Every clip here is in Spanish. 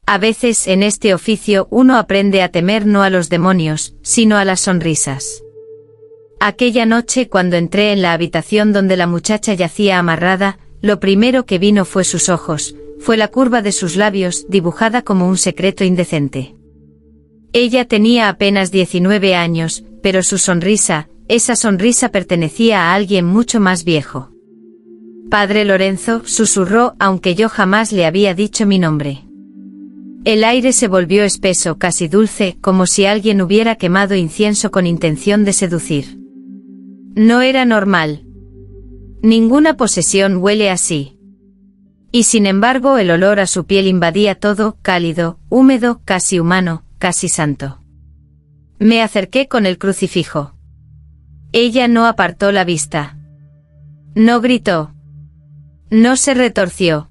A veces en este oficio uno aprende a temer no a los demonios, sino a las sonrisas. Aquella noche cuando entré en la habitación donde la muchacha yacía amarrada, lo primero que vino fue sus ojos, fue la curva de sus labios dibujada como un secreto indecente. Ella tenía apenas 19 años, pero su sonrisa, esa sonrisa pertenecía a alguien mucho más viejo. Padre Lorenzo, susurró, aunque yo jamás le había dicho mi nombre. El aire se volvió espeso, casi dulce, como si alguien hubiera quemado incienso con intención de seducir. No era normal. Ninguna posesión huele así. Y sin embargo el olor a su piel invadía todo, cálido, húmedo, casi humano, casi santo. Me acerqué con el crucifijo. Ella no apartó la vista. No gritó. No se retorció.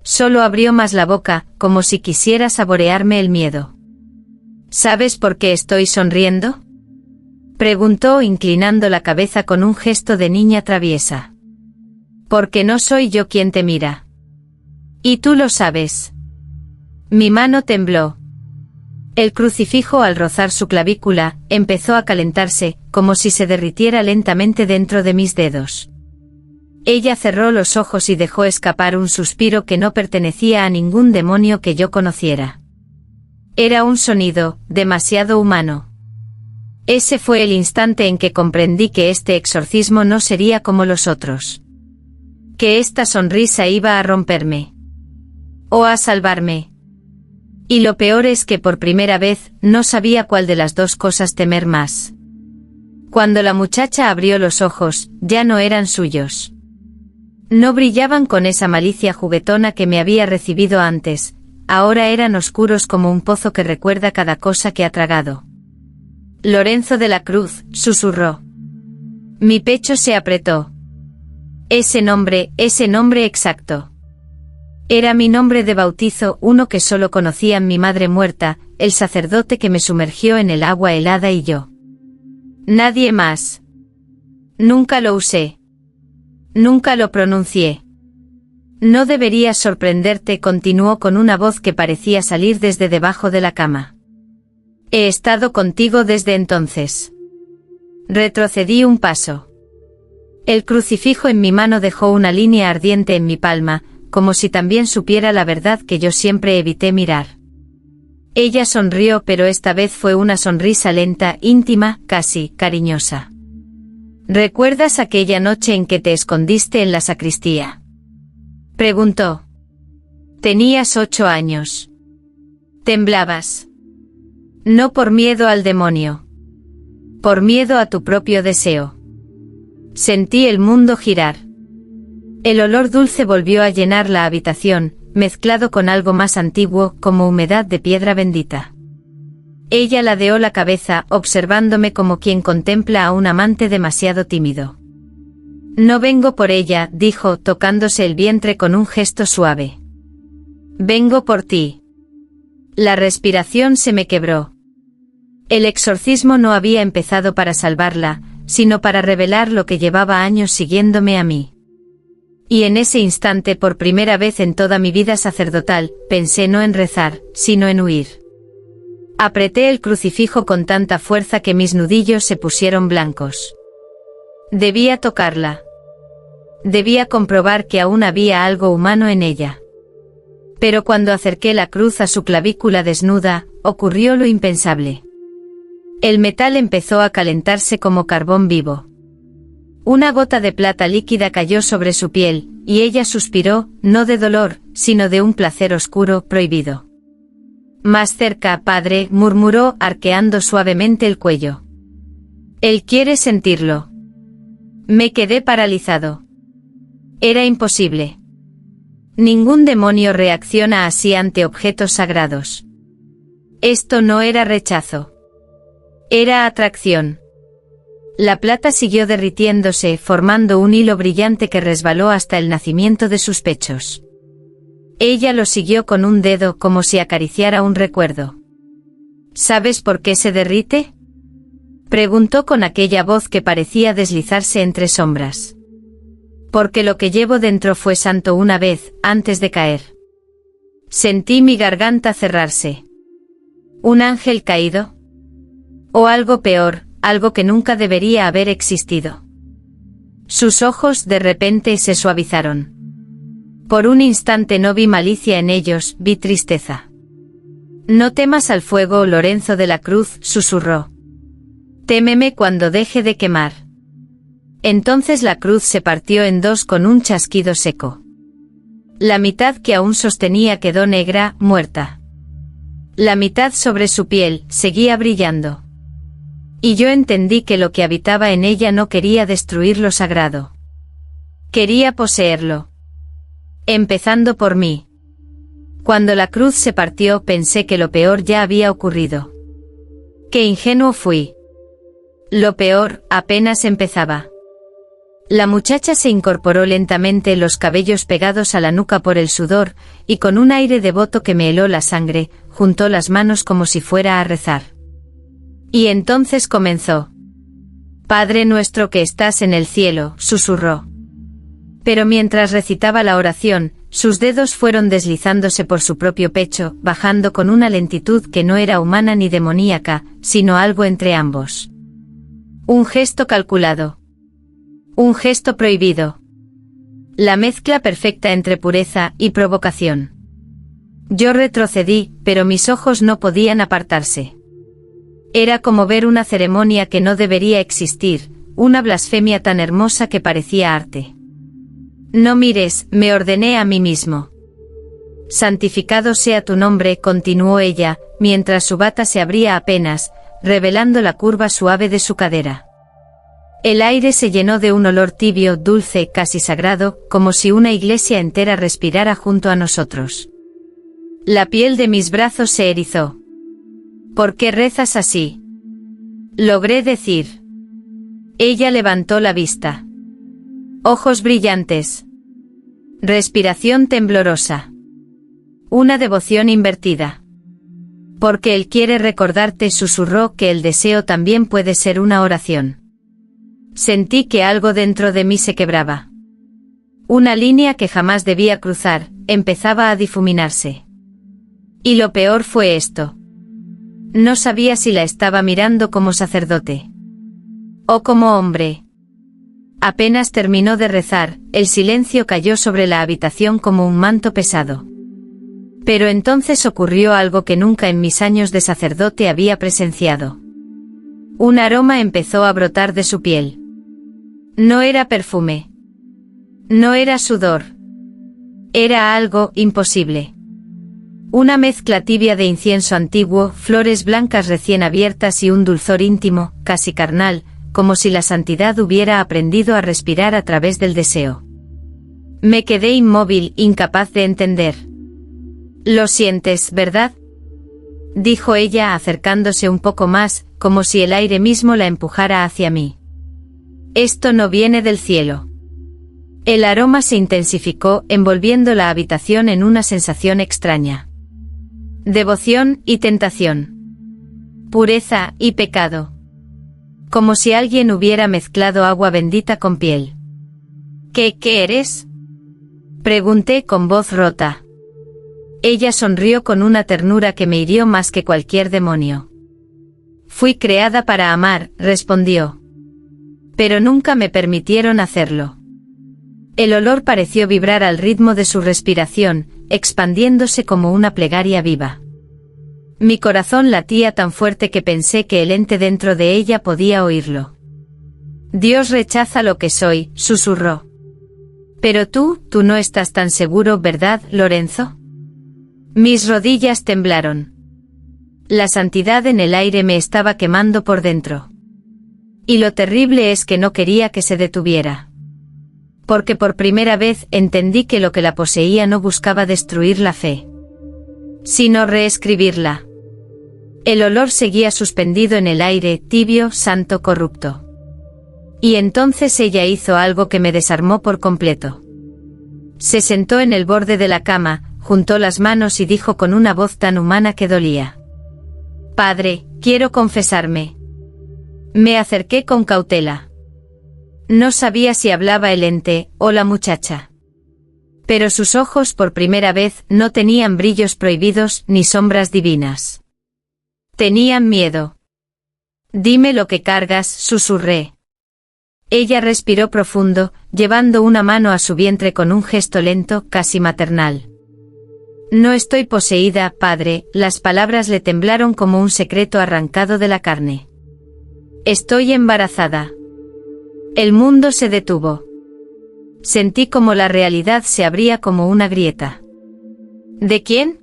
Solo abrió más la boca, como si quisiera saborearme el miedo. ¿Sabes por qué estoy sonriendo?, preguntó inclinando la cabeza con un gesto de niña traviesa. Porque no soy yo quien te mira. Y tú lo sabes. Mi mano tembló. El crucifijo al rozar su clavícula, empezó a calentarse, como si se derritiera lentamente dentro de mis dedos. Ella cerró los ojos y dejó escapar un suspiro que no pertenecía a ningún demonio que yo conociera. Era un sonido, demasiado humano. Ese fue el instante en que comprendí que este exorcismo no sería como los otros. Que esta sonrisa iba a romperme. O a salvarme. Y lo peor es que por primera vez, no sabía cuál de las dos cosas temer más. Cuando la muchacha abrió los ojos, ya no eran suyos. No brillaban con esa malicia juguetona que me había recibido antes, ahora eran oscuros como un pozo que recuerda cada cosa que ha tragado. Lorenzo de la Cruz, susurró. Mi pecho se apretó. Ese nombre exacto. Era mi nombre de bautizo, uno que solo conocían mi madre muerta, el sacerdote que me sumergió en el agua helada y yo. Nadie más. Nunca lo usé. Nunca lo pronuncié. No deberías sorprenderte, continuó con una voz que parecía salir desde debajo de la cama. He estado contigo desde entonces. Retrocedí un paso. El crucifijo en mi mano dejó una línea ardiente en mi palma, como si también supiera la verdad que yo siempre evité mirar. Ella sonrió, pero esta vez fue una sonrisa lenta, íntima, casi cariñosa. ¿Recuerdas aquella noche en que te escondiste en la sacristía?, preguntó. Tenías 8 años. Temblabas. No por miedo al demonio. Por miedo a tu propio deseo. Sentí el mundo girar. El olor dulce volvió a llenar la habitación, mezclado con algo más antiguo, como humedad de piedra bendita. Ella ladeó la cabeza, observándome como quien contempla a un amante demasiado tímido. No vengo por ella, dijo, tocándose el vientre con un gesto suave. Vengo por ti. La respiración se me quebró. El exorcismo no había empezado para salvarla, sino para revelar lo que llevaba años siguiéndome a mí. Y en ese instante, por primera vez en toda mi vida sacerdotal, pensé no en rezar, sino en huir. Apreté el crucifijo con tanta fuerza que mis nudillos se pusieron blancos. Debía tocarla. Debía comprobar que aún había algo humano en ella. Pero cuando acerqué la cruz a su clavícula desnuda, ocurrió lo impensable. El metal empezó a calentarse como carbón vivo. Una gota de plata líquida cayó sobre su piel, y ella suspiró, no de dolor, sino de un placer oscuro, prohibido. Más cerca, padre, murmuró, arqueando suavemente el cuello. Él quiere sentirlo. Me quedé paralizado. Era imposible. Ningún demonio reacciona así ante objetos sagrados. Esto no era rechazo. Era atracción. La plata siguió derritiéndose, formando un hilo brillante que resbaló hasta el nacimiento de sus pechos. Ella lo siguió con un dedo como si acariciara un recuerdo. ¿Sabes por qué se derrite?, preguntó con aquella voz que parecía deslizarse entre sombras. Porque lo que llevo dentro fue santo una vez, antes de caer. Sentí mi garganta cerrarse. ¿Un ángel caído? O algo peor, algo que nunca debería haber existido. Sus ojos de repente se suavizaron. Por un instante no vi malicia en ellos, vi tristeza. No temas al fuego, Lorenzo de la Cruz, susurró. Témeme cuando deje de quemar. Entonces la cruz se partió en dos con un chasquido seco. La mitad que aún sostenía quedó negra, muerta. La mitad sobre su piel seguía brillando. Y yo entendí que lo que habitaba en ella no quería destruir lo sagrado. Quería poseerlo. Empezando por mí. Cuando la cruz se partió pensé que lo peor ya había ocurrido. Qué ingenuo fui. Lo peor apenas empezaba. La muchacha se incorporó lentamente, los cabellos pegados a la nuca por el sudor, y con un aire devoto que me heló la sangre, juntó las manos como si fuera a rezar. Y entonces comenzó. Padre nuestro que estás en el cielo, susurró. Pero mientras recitaba la oración, sus dedos fueron deslizándose por su propio pecho, bajando con una lentitud que no era humana ni demoníaca, sino algo entre ambos. Un gesto calculado. Un gesto prohibido. La mezcla perfecta entre pureza y provocación. Yo retrocedí, pero mis ojos no podían apartarse. Era como ver una ceremonia que no debería existir, una blasfemia tan hermosa que parecía arte. No mires, me ordené a mí mismo. Santificado sea tu nombre, continuó ella, mientras su bata se abría apenas, revelando la curva suave de su cadera. El aire se llenó de un olor tibio, dulce, casi sagrado, como si una iglesia entera respirara junto a nosotros. La piel de mis brazos se erizó. ¿Por qué rezas así? Logré decir. Ella levantó la vista. Ojos brillantes. Respiración temblorosa. Una devoción invertida. Porque él quiere recordarte, susurró, que el deseo también puede ser una oración. Sentí que algo dentro de mí se quebraba. Una línea que jamás debía cruzar, empezaba a difuminarse. Y lo peor fue esto. No sabía si la estaba mirando como sacerdote. O como hombre. Apenas terminó de rezar, el silencio cayó sobre la habitación como un manto pesado. Pero entonces ocurrió algo que nunca en mis años de sacerdote había presenciado. Un aroma empezó a brotar de su piel. No era perfume. No era sudor. Era algo imposible. Una mezcla tibia de incienso antiguo, flores blancas recién abiertas y un dulzor íntimo, casi carnal, como si la santidad hubiera aprendido a respirar a través del deseo. Me quedé inmóvil, incapaz de entender. «Lo sientes, ¿verdad?», dijo ella acercándose un poco más, como si el aire mismo la empujara hacia mí. «Esto no viene del cielo». El aroma se intensificó, envolviendo la habitación en una sensación extraña. Devoción y tentación. Pureza y pecado. Como si alguien hubiera mezclado agua bendita con piel. ¿Qué eres?, pregunté con voz rota. Ella sonrió con una ternura que me hirió más que cualquier demonio. Fui creada para amar, respondió. Pero nunca me permitieron hacerlo. El olor pareció vibrar al ritmo de su respiración, expandiéndose como una plegaria viva. Mi corazón latía tan fuerte que pensé que el ente dentro de ella podía oírlo. Dios rechaza lo que soy, susurró. Pero tú no estás tan seguro, ¿verdad, Lorenzo? Mis rodillas temblaron. La santidad en el aire me estaba quemando por dentro. Y lo terrible es que no quería que se detuviera. Porque por primera vez entendí que lo que la poseía no buscaba destruir la fe, sino reescribirla. El olor seguía suspendido en el aire, tibio, santo, corrupto. Y entonces ella hizo algo que me desarmó por completo. Se sentó en el borde de la cama, juntó las manos y dijo con una voz tan humana que dolía. Padre, quiero confesarme. Me acerqué con cautela. No sabía si hablaba el ente o la muchacha. Pero sus ojos por primera vez no tenían brillos prohibidos ni sombras divinas. Tenían miedo. Dime lo que cargas, susurré. Ella respiró profundo, llevando una mano a su vientre con un gesto lento, casi maternal. No estoy poseída, padre, las palabras le temblaron como un secreto arrancado de la carne. Estoy embarazada. El mundo se detuvo. Sentí como la realidad se abría como una grieta. ¿De quién?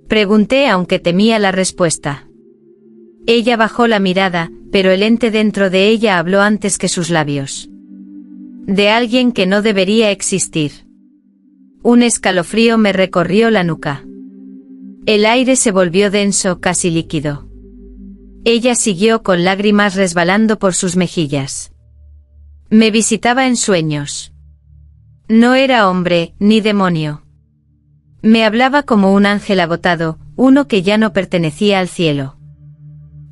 Pregunté aunque temía la respuesta. Ella bajó la mirada, pero el ente dentro de ella habló antes que sus labios. De alguien que no debería existir. Un escalofrío me recorrió la nuca. El aire se volvió denso, casi líquido. Ella siguió con lágrimas resbalando por sus mejillas. Me visitaba en sueños. No era hombre, ni demonio. Me hablaba como un ángel agotado, uno que ya no pertenecía al cielo.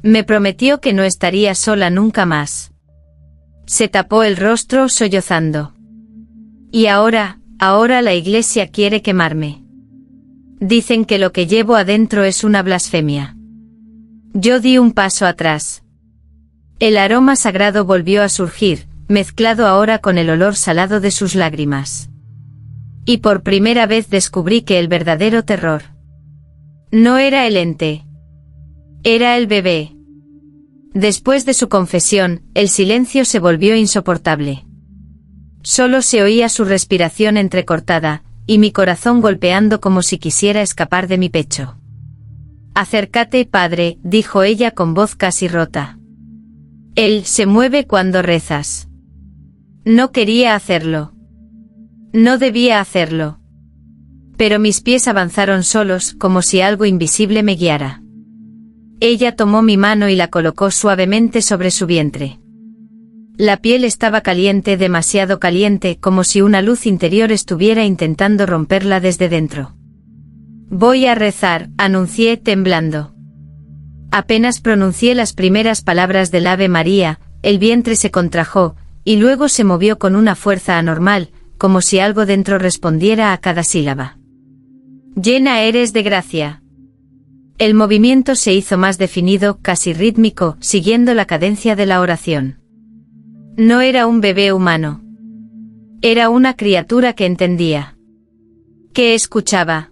Me prometió que no estaría sola nunca más. Se tapó el rostro sollozando. Y ahora la iglesia quiere quemarme. Dicen que lo que llevo adentro es una blasfemia. Yo di un paso atrás. El aroma sagrado volvió a surgir, mezclado ahora con el olor salado de sus lágrimas. Y por primera vez descubrí que el verdadero terror no era el ente. Era el bebé. Después de su confesión, el silencio se volvió insoportable. Solo se oía su respiración entrecortada, y mi corazón golpeando como si quisiera escapar de mi pecho. Acércate, padre, dijo ella con voz casi rota. Él se mueve cuando rezas. No quería hacerlo. No debía hacerlo. Pero mis pies avanzaron solos, como si algo invisible me guiara. Ella tomó mi mano y la colocó suavemente sobre su vientre. La piel estaba caliente, demasiado caliente, como si una luz interior estuviera intentando romperla desde dentro. Voy a rezar, anuncié temblando. Apenas pronuncié las primeras palabras del Ave María, el vientre se contrajo, y luego se movió con una fuerza anormal, como si algo dentro respondiera a cada sílaba. Llena eres de gracia. El movimiento se hizo más definido, casi rítmico, siguiendo la cadencia de la oración. No era un bebé humano. Era una criatura que entendía. Que escuchaba.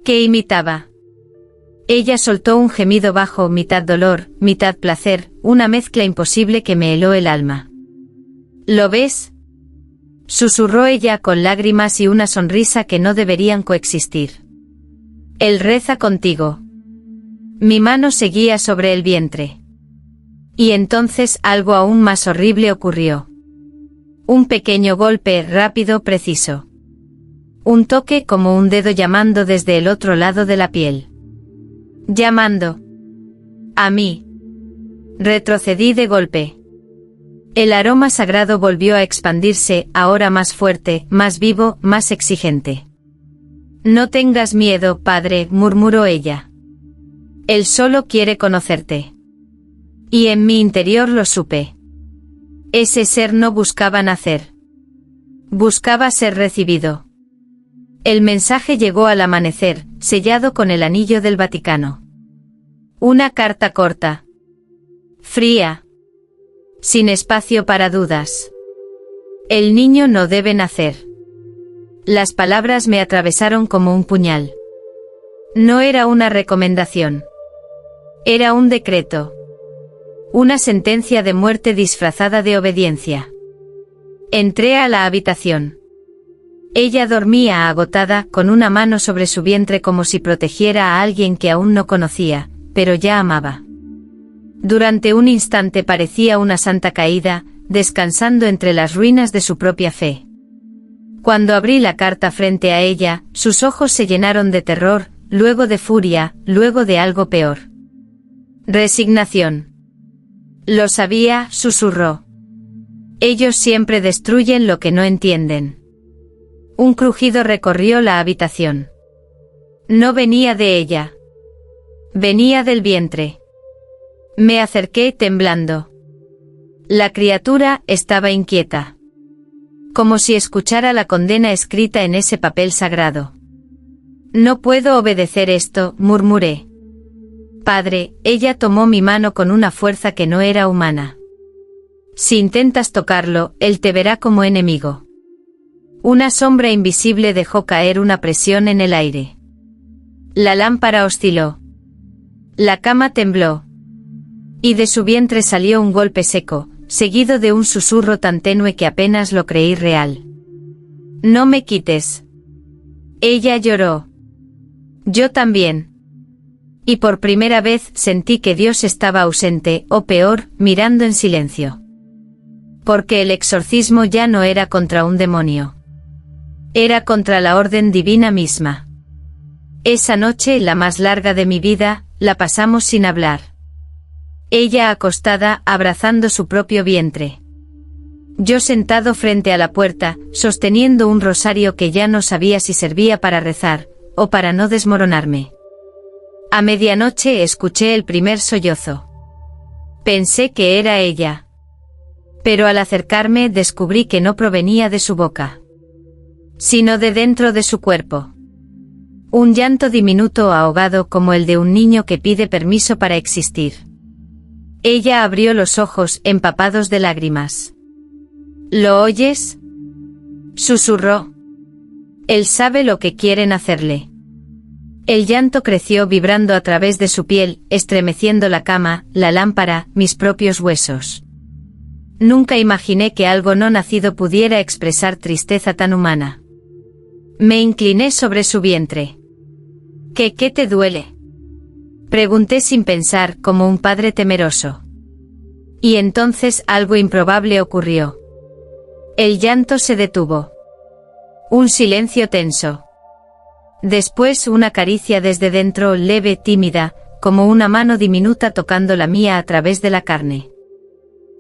Que imitaba. Ella soltó un gemido bajo, mitad dolor, mitad placer, una mezcla imposible que me heló el alma. ¿Lo ves? Susurró ella con lágrimas y una sonrisa que no deberían coexistir. Él reza contigo. Mi mano seguía sobre el vientre. Y entonces algo aún más horrible ocurrió. Un pequeño golpe, rápido, preciso. Un toque como un dedo llamando desde el otro lado de la piel. Llamando. A mí. Retrocedí de golpe. El aroma sagrado volvió a expandirse, ahora más fuerte, más vivo, más exigente. No tengas miedo, padre, murmuró ella. Él solo quiere conocerte. Y en mi interior lo supe. Ese ser no buscaba nacer. Buscaba ser recibido. El mensaje llegó al amanecer, sellado con el anillo del Vaticano. Una carta corta. Fría. Sin espacio para dudas. El niño no debe nacer. Las palabras me atravesaron como un puñal. No era una recomendación. Era un decreto. Una sentencia de muerte disfrazada de obediencia. Entré a la habitación. Ella dormía agotada, con una mano sobre su vientre como si protegiera a alguien que aún no conocía, pero ya amaba. Durante un instante parecía una santa caída, descansando entre las ruinas de su propia fe. Cuando abrí la carta frente a ella, sus ojos se llenaron de terror, luego de furia, luego de algo peor. Resignación. Lo sabía, susurró. Ellos siempre destruyen lo que no entienden. Un crujido recorrió la habitación. No venía de ella. Venía del vientre. Me acerqué temblando. La criatura estaba inquieta. como si escuchara la condena escrita en ese papel sagrado. No puedo obedecer esto, murmuré. Padre, ella tomó mi mano con una fuerza que no era humana. Si intentas tocarlo, él te verá como enemigo. Una sombra invisible dejó caer una presión en el aire. La lámpara osciló. La cama tembló. Y de su vientre salió un golpe seco, seguido de un susurro tan tenue que apenas lo creí real. No me quites. Ella lloró. Yo también. Y por primera vez sentí que Dios estaba ausente, o peor, mirando en silencio. Porque el exorcismo ya no era contra un demonio. Era contra la orden divina misma. Esa noche, la más larga de mi vida, la pasamos sin hablar. Ella acostada, abrazando su propio vientre. Yo sentado frente a la puerta, sosteniendo un rosario que ya no sabía si servía para rezar, o para no desmoronarme. A medianoche escuché el primer sollozo. Pensé que era ella. Pero al acercarme descubrí que no provenía de su boca, sino de dentro de su cuerpo. Un llanto diminuto ahogado como el de un niño que pide permiso para existir. Ella abrió los ojos empapados de lágrimas. ¿Lo oyes?, susurró. Él sabe lo que quieren hacerle. El llanto creció vibrando a través de su piel, estremeciendo la cama, la lámpara, mis propios huesos. Nunca imaginé que algo no nacido pudiera expresar tristeza tan humana. Me incliné sobre su vientre. ¿Qué te duele?, pregunté sin pensar, como un padre temeroso. Y entonces algo improbable ocurrió. El llanto se detuvo. Un silencio tenso. Después una caricia desde dentro, leve, tímida, como una mano diminuta tocando la mía a través de la carne.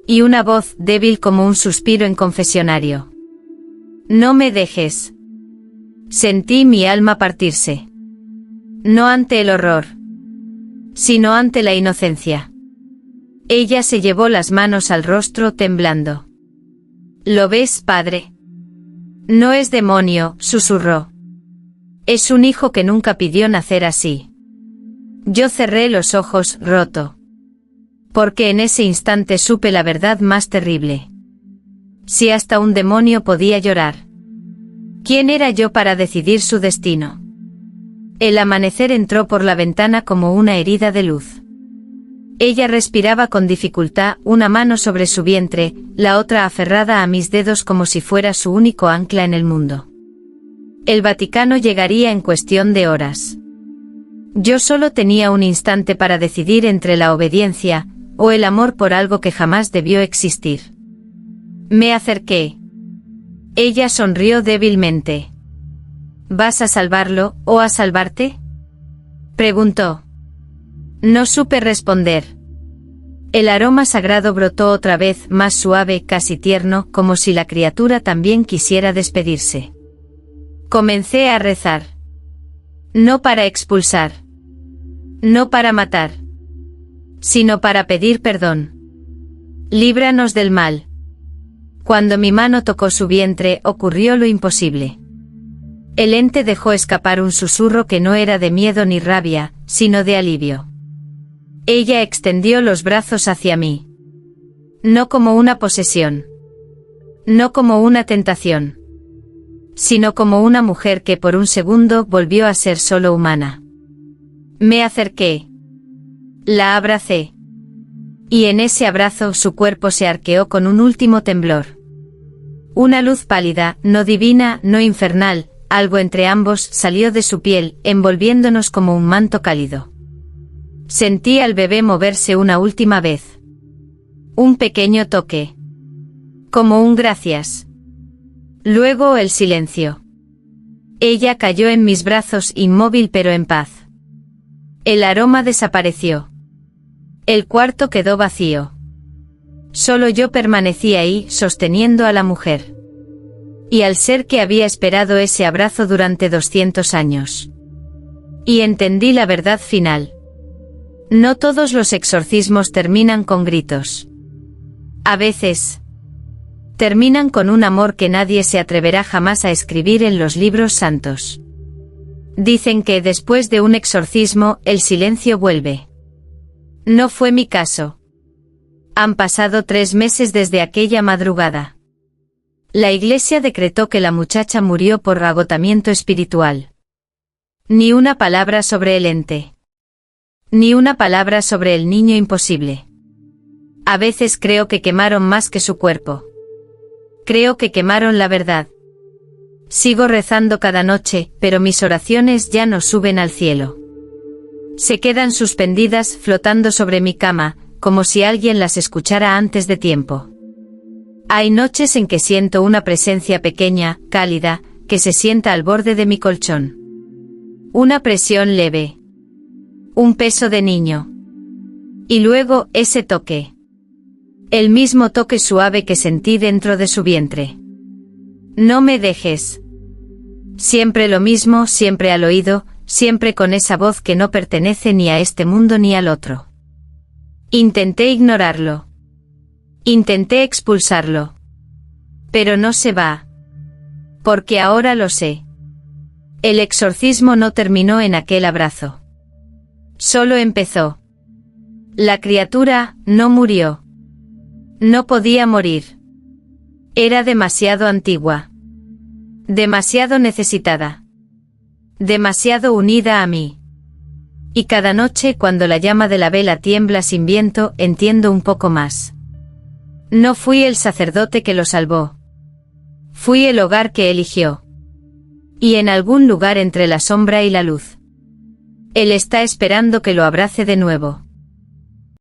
Y una voz débil como un suspiro en confesionario. No me dejes. Sentí mi alma partirse. No ante el horror, sino ante la inocencia. Ella se llevó las manos al rostro temblando. ¿Lo ves, padre? No es demonio, susurró. Es un hijo que nunca pidió nacer así. Yo cerré los ojos, roto. Porque en ese instante supe la verdad más terrible. Si hasta un demonio podía llorar, ¿quién era yo para decidir su destino? El amanecer entró por la ventana como una herida de luz. Ella respiraba con dificultad, una mano sobre su vientre, la otra aferrada a mis dedos como si fuera su único ancla en el mundo. El Vaticano llegaría en cuestión de horas. Yo solo tenía un instante para decidir entre la obediencia, o el amor por algo que jamás debió existir. Me acerqué. Ella sonrió débilmente. ¿Vas a salvarlo, o a salvarte?, preguntó. No supe responder. El aroma sagrado brotó otra vez, más suave, casi tierno, como si la criatura también quisiera despedirse. Comencé a rezar. No para expulsar. No para matar. Sino para pedir perdón. Líbranos del mal. Cuando mi mano tocó su vientre, ocurrió lo imposible. El ente dejó escapar un susurro que no era de miedo ni rabia, sino de alivio. Ella extendió los brazos hacia mí. No como una posesión. No como una tentación. Sino como una mujer que por un segundo volvió a ser solo humana. Me acerqué. La abracé. Y en ese abrazo su cuerpo se arqueó con un último temblor. Una luz pálida, no divina, no infernal, algo entre ambos, salió de su piel, envolviéndonos como un manto cálido. Sentí al bebé moverse una última vez. Un pequeño toque. Como un gracias. Luego el silencio. Ella cayó en mis brazos inmóvil pero en paz. El aroma desapareció. El cuarto quedó vacío. Solo yo permanecí ahí, sosteniendo a la mujer. Y al ser que había esperado ese abrazo durante 200 años. Y entendí la verdad final. No todos los exorcismos terminan con gritos. A veces, Terminan con un amor que nadie se atreverá jamás a escribir en los libros santos. Dicen que después de un exorcismo, el silencio vuelve. No fue mi caso. Han pasado 3 meses desde aquella madrugada. La iglesia decretó que la muchacha murió por agotamiento espiritual. Ni una palabra sobre el ente. Ni una palabra sobre el niño imposible. A veces creo que quemaron más que su cuerpo. Creo que quemaron la verdad. Sigo rezando cada noche, pero mis oraciones ya no suben al cielo. Se quedan suspendidas flotando sobre mi cama, como si alguien las escuchara antes de tiempo. Hay noches en que siento una presencia pequeña, cálida, que se sienta al borde de mi colchón. Una presión leve. Un peso de niño. Y luego, ese toque. El mismo toque suave que sentí dentro de su vientre. No me dejes. Siempre lo mismo, siempre al oído, siempre con esa voz que no pertenece ni a este mundo ni al otro. Intenté ignorarlo. Intenté expulsarlo. Pero no se va. Porque ahora lo sé. El exorcismo no terminó en aquel abrazo. Solo empezó. La criatura no murió. No podía morir. Era demasiado antigua. Demasiado necesitada. Demasiado unida a mí. Y cada noche cuando la llama de la vela tiembla sin viento, entiendo un poco más. No fui el sacerdote que lo salvó. Fui el hogar que eligió. Y en algún lugar entre la sombra y la luz. Él está esperando que lo abrace de nuevo.